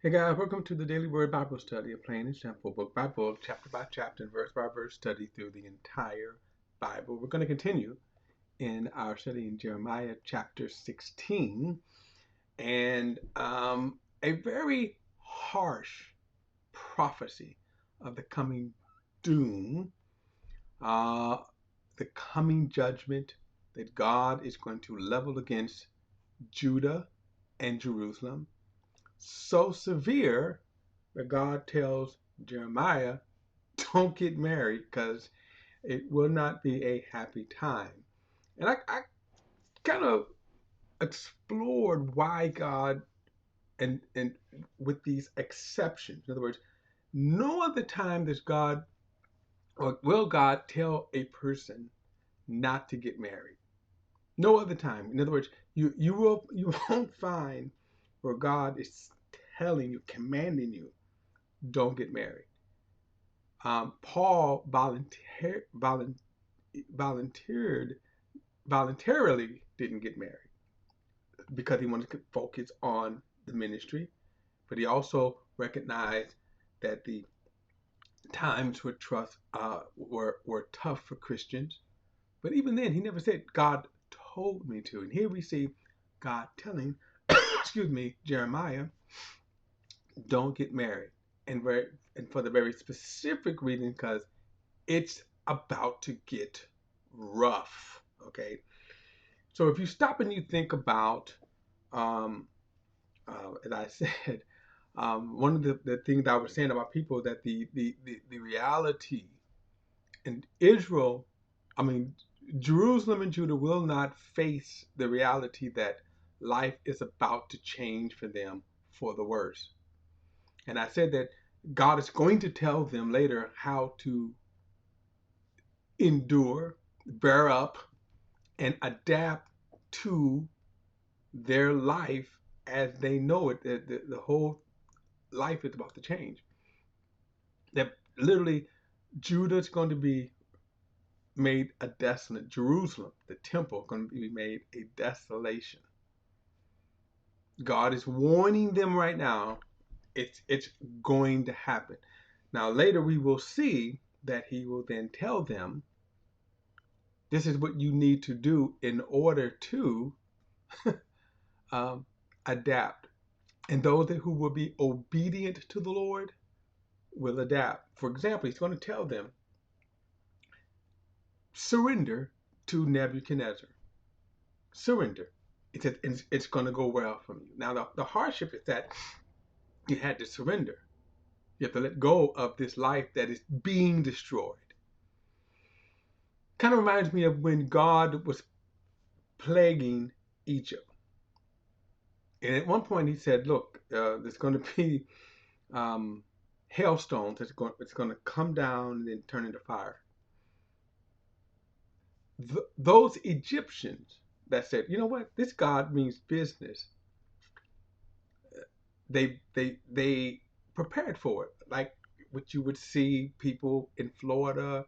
Hey guys, welcome to the Daily Word Bible Study, a plain and simple book by book, chapter by chapter, and verse by verse study through the entire Bible. We're going to continue in our study in Jeremiah chapter 16, and a very harsh prophecy of the coming doom, uh, the coming judgment that God is going to level against Judah and Jerusalem. So severe that God tells Jeremiah, don't get married because it will not be a happy time. And I kind of explored why God and with these exceptions. In other words, no other time does God or will God tell a person not to get married. No other time. In other words, you won't find where God is telling you, commanding you, don't get married. Paul volunteered voluntarily didn't get married because he wanted to focus on the ministry, but he also recognized that the times were tough for Christians. But even then, he never said God told me to. And here we see God telling, excuse me, Jeremiah, don't get married, and for the very specific reason because it's about to get rough. Okay, so if you stop and you think about, um, as I said, one of the things I was saying about people that the reality in Israel, I mean, Jerusalem and Judah will not face the reality that life is about to change for them for the worse. And I said that God is going to tell them later how to endure, bear up, and adapt to their life as they know it. The whole life is about to change. That literally Judah's going to be made a desolate. Jerusalem, the temple, going to be made a desolation. God is warning them right now. It's going to happen. Now later we will see that He will then tell them, this is what you need to do in order to um, adapt. And those who will be obedient to the Lord will adapt. For example, He's going to tell them, surrender to Nebuchadnezzar. Surrender. It's going to go well from you. Now, the hardship is that you had to surrender. You have to let go of this life that is being destroyed. Kind of reminds me of when God was plaguing Egypt. And at one point he said, look, there's going to be um, hailstones. It's going to come down and then turn into fire. Those Egyptians that said, you know what, this God means business, they prepared for it, like what you would see people in Florida,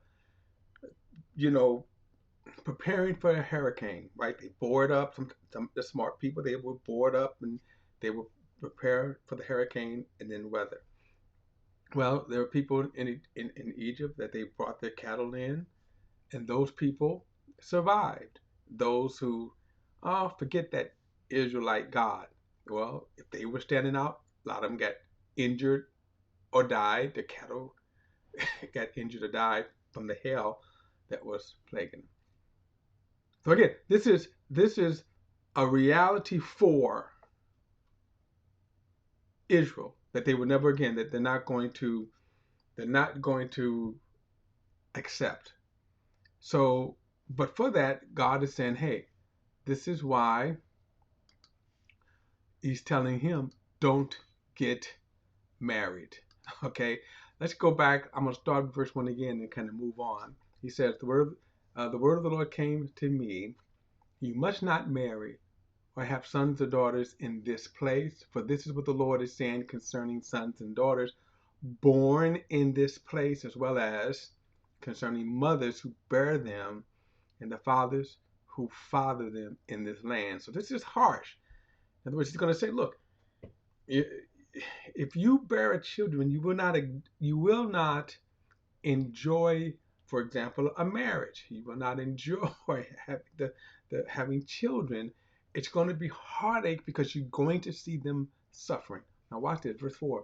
you know, preparing for a hurricane, right? They board up. Some the smart people, they would board up and they would prepare for the hurricane and then weather. Well, there were people in Egypt that they brought their cattle in, and those people survived. Those who, oh, forget that Israelite God. Well, if they were standing out, a lot of them got injured or died. The cattle got injured or died from the hail that was plaguing them. So again, this is a reality for Israel that they will never again, that they're not going to accept. So, but for that, God is saying, hey, this is why He's telling him, don't get married. Okay, let's go back. I'm going to start with verse 1 again and kind of move on. He says, the word of the Lord came to me. You must not marry or have sons or daughters in this place, for this is what the Lord is saying concerning sons and daughters born in this place, as well as concerning mothers who bear them and the fathers who father them in this land. So this is harsh. In other words, he's going to say, look, if you bear children, you will not enjoy, for example, a marriage. You will not enjoy having children. It's going to be heartache because you're going to see them suffering. Now watch this, verse 4.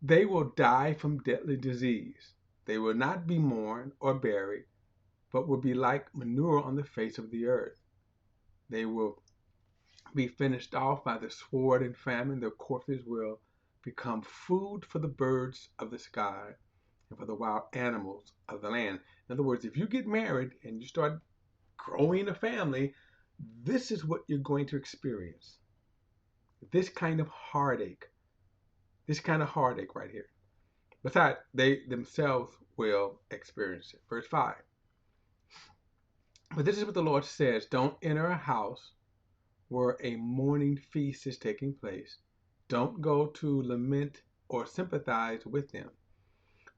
They will die from deadly disease. They will not be mourned or buried, but will be like manure on the face of the earth. They will be finished off by the sword and famine. Their corpses will become food for the birds of the sky and for the wild animals of the land. In other words, if you get married and you start growing a family, this is what you're going to experience. This kind of heartache. This kind of heartache right here. Besides, they themselves will experience it. Verse 5. But this is what the Lord says: don't enter a house where a mourning feast is taking place. Don't go to lament or sympathize with them.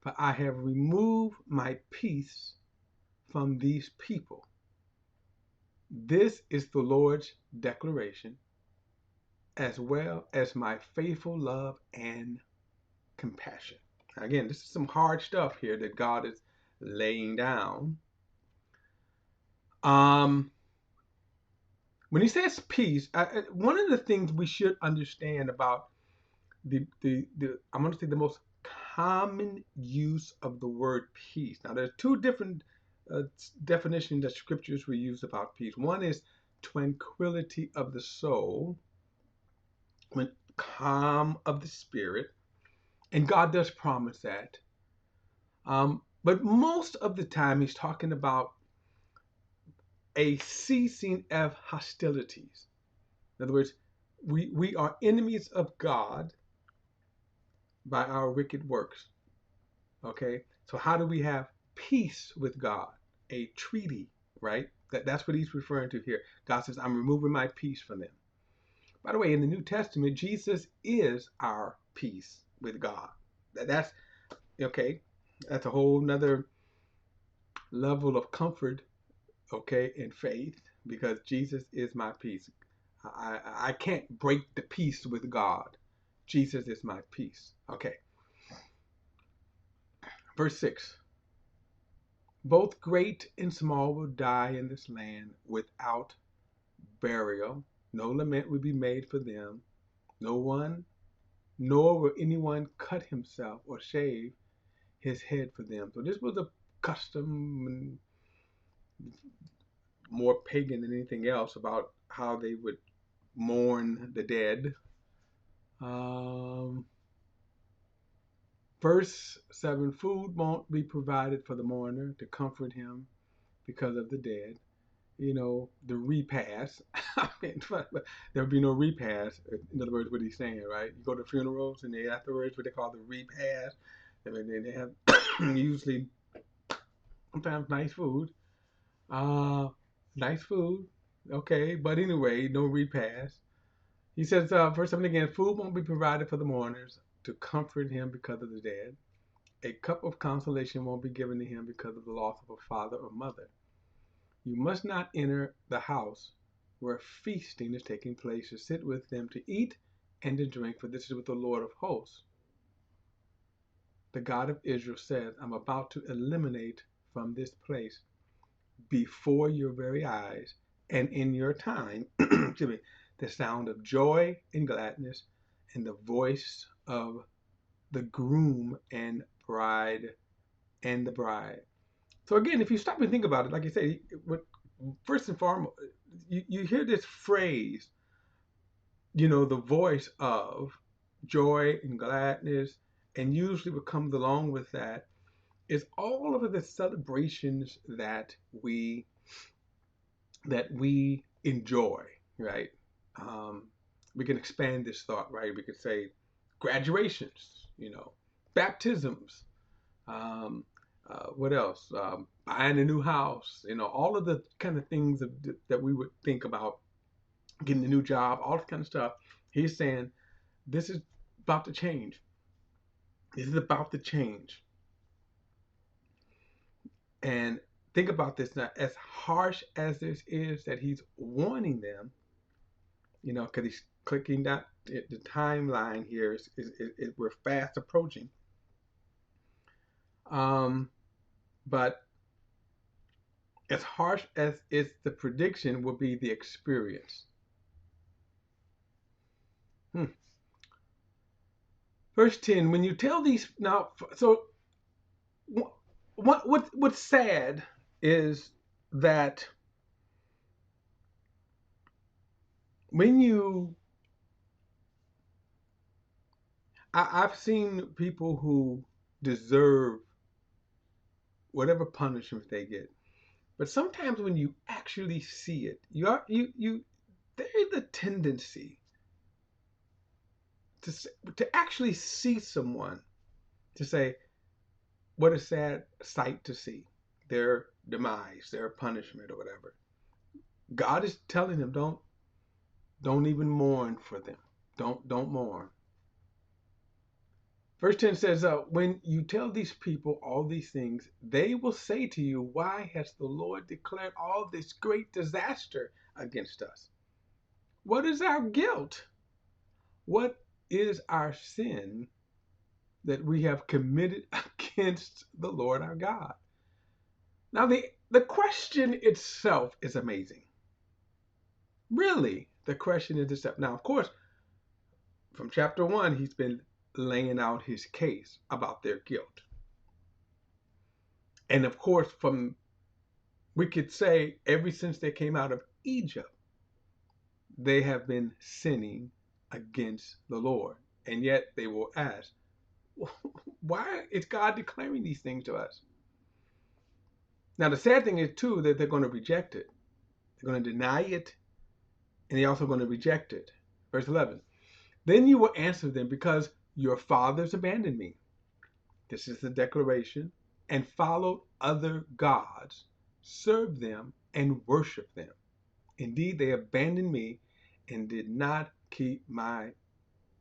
For I have removed my peace from these people. This is the Lord's declaration, as well as my faithful love and compassion. Again, this is some hard stuff here that God is laying down. When he says peace, one of the things we should understand about I'm going to say the most common use of the word peace. Now, there's two different definitions that scriptures will use about peace. One is tranquility of the soul, when calm of the spirit, and God does promise that. But most of the time, he's talking about a ceasing of hostilities. In other words, we are enemies of God by our wicked works. Okay, so how do we have peace with God? A treaty, right? That's what he's referring to here. God says, I'm removing my peace from them. By the way, in the New Testament, Jesus is our peace with God. That's okay. That's a whole nother level of comfort, okay, in faith, because Jesus is my peace. I can't break the peace with God. Jesus is my peace. Okay. Verse 6. Both great and small will die in this land without burial. No lament will be made for them. Nor will anyone cut himself or shave his head for them. So this was a custom, more pagan than anything else, about how they would mourn the dead. Verse 7, food won't be provided for the mourner to comfort him because of the dead. You know, the repast. There'll be no repast. In other words, what he's saying, right? You go to funerals and they afterwards what they call the repast. They have usually sometimes nice food. Nice food. Okay, but anyway, no repast. He says, verse 7 again, food won't be provided for the mourners to comfort him because of the dead. A cup of consolation won't be given to him because of the loss of a father or mother. You must not enter the house where feasting is taking place to sit with them to eat and to drink, for this is what the Lord of hosts, the God of Israel, says, I'm about to eliminate from this place before your very eyes and in your time the sound of joy and gladness and the voice of the groom and the bride. So again, if you stop and think about it, like I say, first and foremost, you hear this phrase, the voice of joy and gladness, and usually what comes along with that is all of the celebrations that we enjoy, right? We can expand this thought, right? We could say graduations, baptisms, um, what else? Buying a new house, all of the kind of things that we would think about, getting a new job, all this kind of stuff. He's saying this is about to change. This is about to change. And think about this now, as harsh as this is that he's warning them, because he's clicking that the timeline here is we're fast approaching. But as harsh as it's the prediction will be the experience. Hmm. Verse 10, when you tell these now, so what's sad is that when you I've seen people who deserve whatever punishment they get, but sometimes when you actually see it, you there's a tendency to to actually see someone to say, what a sad sight to see their demise, their punishment, or whatever. God is telling them, don't even mourn for them. Don't mourn. Verse 10 says, when you tell these people all these things, they will say to you, why has the Lord declared all this great disaster against us? What is our guilt? What is our sin that we have committed against the Lord our God? Now, the question itself is amazing. Really, the question is itself. Now, of course, from chapter 1, he's been laying out his case about their guilt. And of course, we could say ever since they came out of Egypt, they have been sinning against the Lord. And yet they will ask, why is God declaring these things to us? Now, the sad thing is, too, that they're going to reject it. They're going to deny it, and they're also going to reject it. Verse 11, then you will answer them, because your fathers abandoned me. This is the declaration, and followed other gods, served them, and worshiped them. Indeed, they abandoned me and did not keep my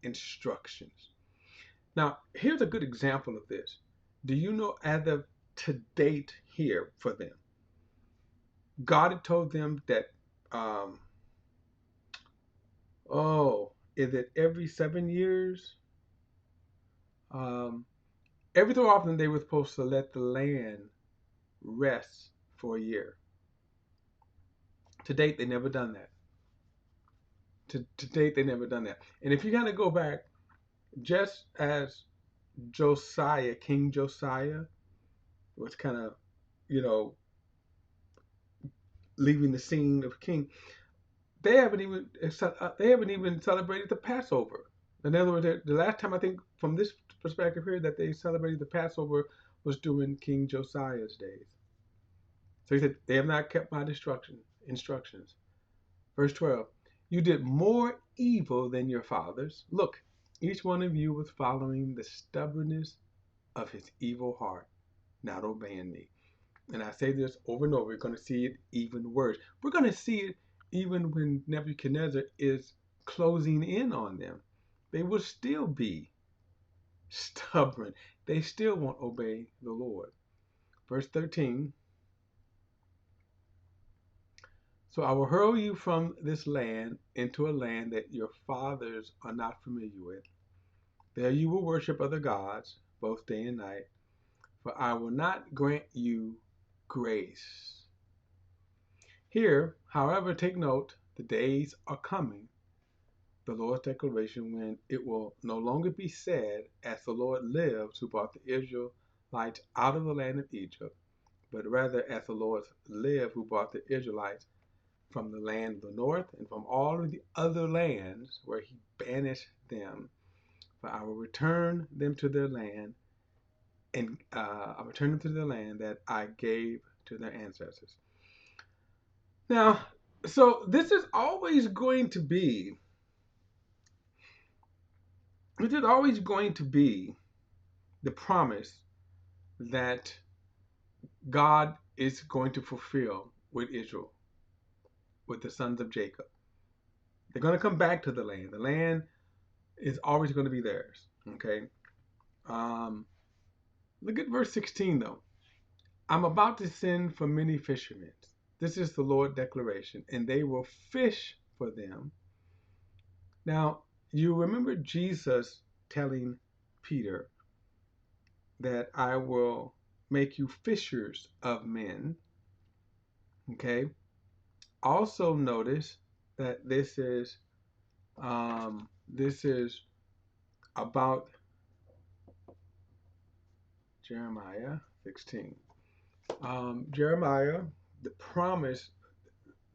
instructions. Now, here's a good example of this. Do you know, as of to date here for them, God had told them that, is it every 7 years? Um, every so often they were supposed to let the land rest for a year. To date, they never done that. To date, they never done that. And if you kind of go back, just as Josiah, King Josiah, was kind of, you know, leaving the scene of king, they haven't even celebrated the Passover. In other words, the last time I think from this perspective here that they celebrated the Passover was during King Josiah's days. So he said, they have not kept my instructions. Verse 12, you did more evil than your fathers. Look, each one of you was following the stubbornness of his evil heart, not obeying me. And I say this over and over, we're going to see it even worse. We're going to see it even when Nebuchadnezzar is closing in on them. They will still be stubborn. They still won't obey the Lord. Verse 13, so I will hurl you from this land into a land that your fathers are not familiar with. There you will worship other gods, both day and night, for I will not grant you grace. Here, however, take note, the days are coming, the Lord's declaration, when it will no longer be said, as the Lord lives, who brought the Israelites out of the land of Egypt, but rather, as the Lord lives, who brought the Israelites from the land of the north and from all of the other lands where he banished them. For I will return them to their land, and I return them to the land that I gave to their ancestors. Now, so this is always going to be the promise that God is going to fulfill with Israel, with the sons of Jacob. They're going to come back to the land. The land is always going to be theirs. Okay. Look at verse 16 though. I'm about to send for many fishermen. This is the Lord's declaration, and they will fish for them. Now, You remember Jesus telling Peter that I will make you fishers of men. Okay. Also notice that this is about Jeremiah 16. Jeremiah, the promise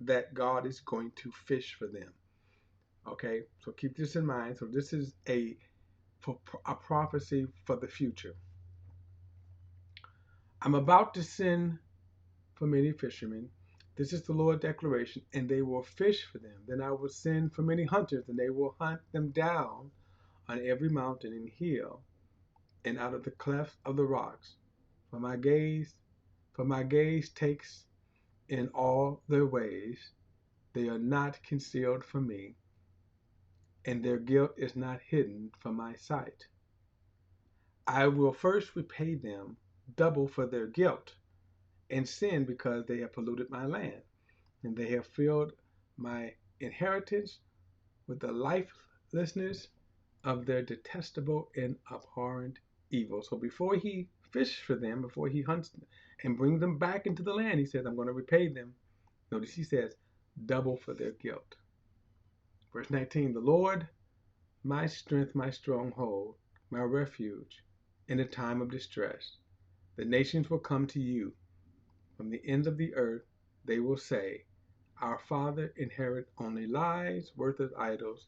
that God is going to fish for them. Okay, so keep this in mind. So this is a prophecy for the future. I'm about to send for many fishermen. This is the Lord's declaration, and they will fish for them. Then I will send for many hunters, and they will hunt them down on every mountain and hill, and out of the clefts of the rocks. For my gaze takes in all their ways. They are not concealed from me, and their guilt is not hidden from my sight. I will first repay them double for their guilt and sin because they have polluted my land, and they have filled my inheritance with the lifelessness of their detestable and abhorrent evil. So before he fishes for them, before he hunts them and brings them back into the land, he says, I'm going to repay them. Notice he says, double for their guilt. Verse 19, the Lord, my strength, my stronghold, my refuge in a time of distress. The nations will come to you from the ends of the earth. They will say, our father inherit only lies, worthless idols,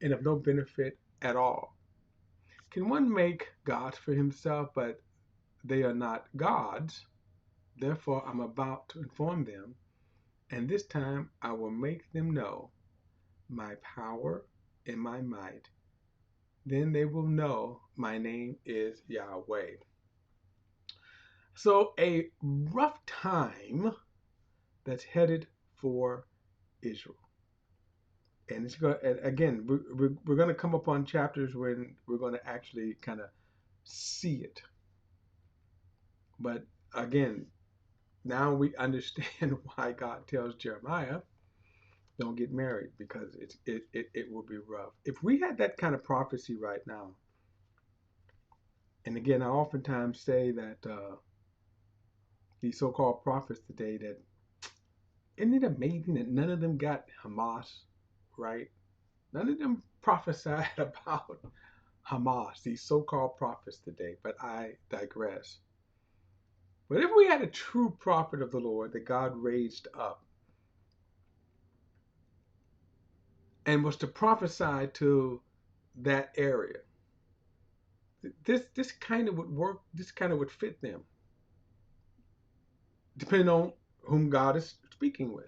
and of no benefit at all. Can one make gods for himself, but they are not gods? Therefore, I'm about to inform them, and this time I will make them know my power and my might. Then they will know my name is Yahweh. So, a rough time that's headed for Israel. And it's going, and again, we're going to come upon chapters when we're going to actually kind of see it. But again, now we understand why God tells Jeremiah, don't get married, because it will be rough. If we had that kind of prophecy right now, and again, I oftentimes say that these so-called prophets today, that isn't it amazing that none of them got Hamas right? None of them prophesied about Hamas, these so-called prophets today, but I digress. But if we had a true prophet of the Lord that God raised up and was to prophesy to that area, this kind of would work, this kind of would fit them, depending on whom God is speaking with.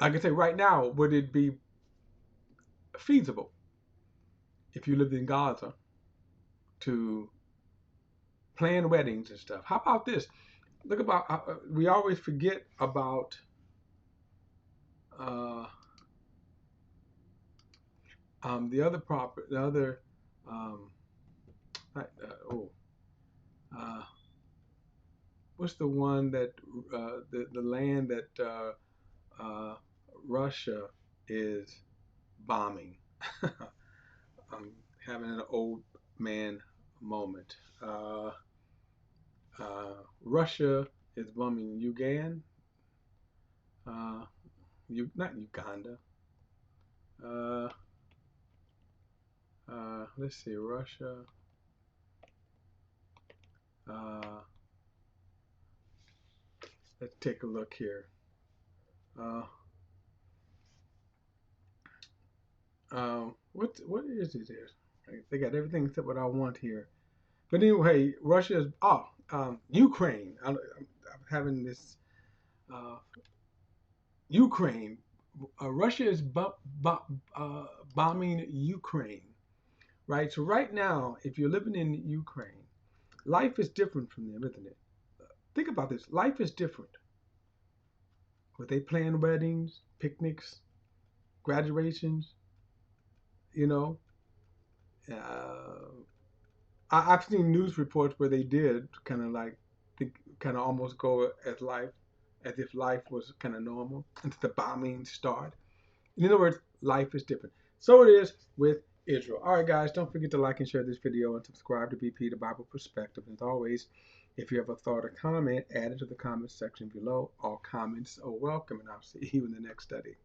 Like I say, right now, would it be feasible if you lived in Gaza to plan weddings and stuff? How about this? Look about, we always forget about uh, the other property, the other, uh, oh, uh, what's the one that the land that Russia is bombing? I'm having an old man moment. Russia is bombing Uganda, uh, not Uganda. Uh, let's see, Russia. Uh, let's take a look here. Uh, what is it here? They got everything except what I want here. But anyway, Russia is Ukraine. I'm having this Ukraine. Russia is bombing Ukraine, right? So right now, if you're living in Ukraine, life is different from them, isn't it? Think about this. Life is different. Where they plan weddings, picnics, graduations, you know. Uh, I've seen news reports where they did kind of like, kind of almost go as if life was kind of normal until the bombings start. In other words, life is different. So it is with Israel. All right, guys, don't forget to like and share this video and subscribe to BP, the Bible Perspective. And as always, if you have a thought or comment, add it to the comment section below. All comments are welcome, and I'll see you in the next study.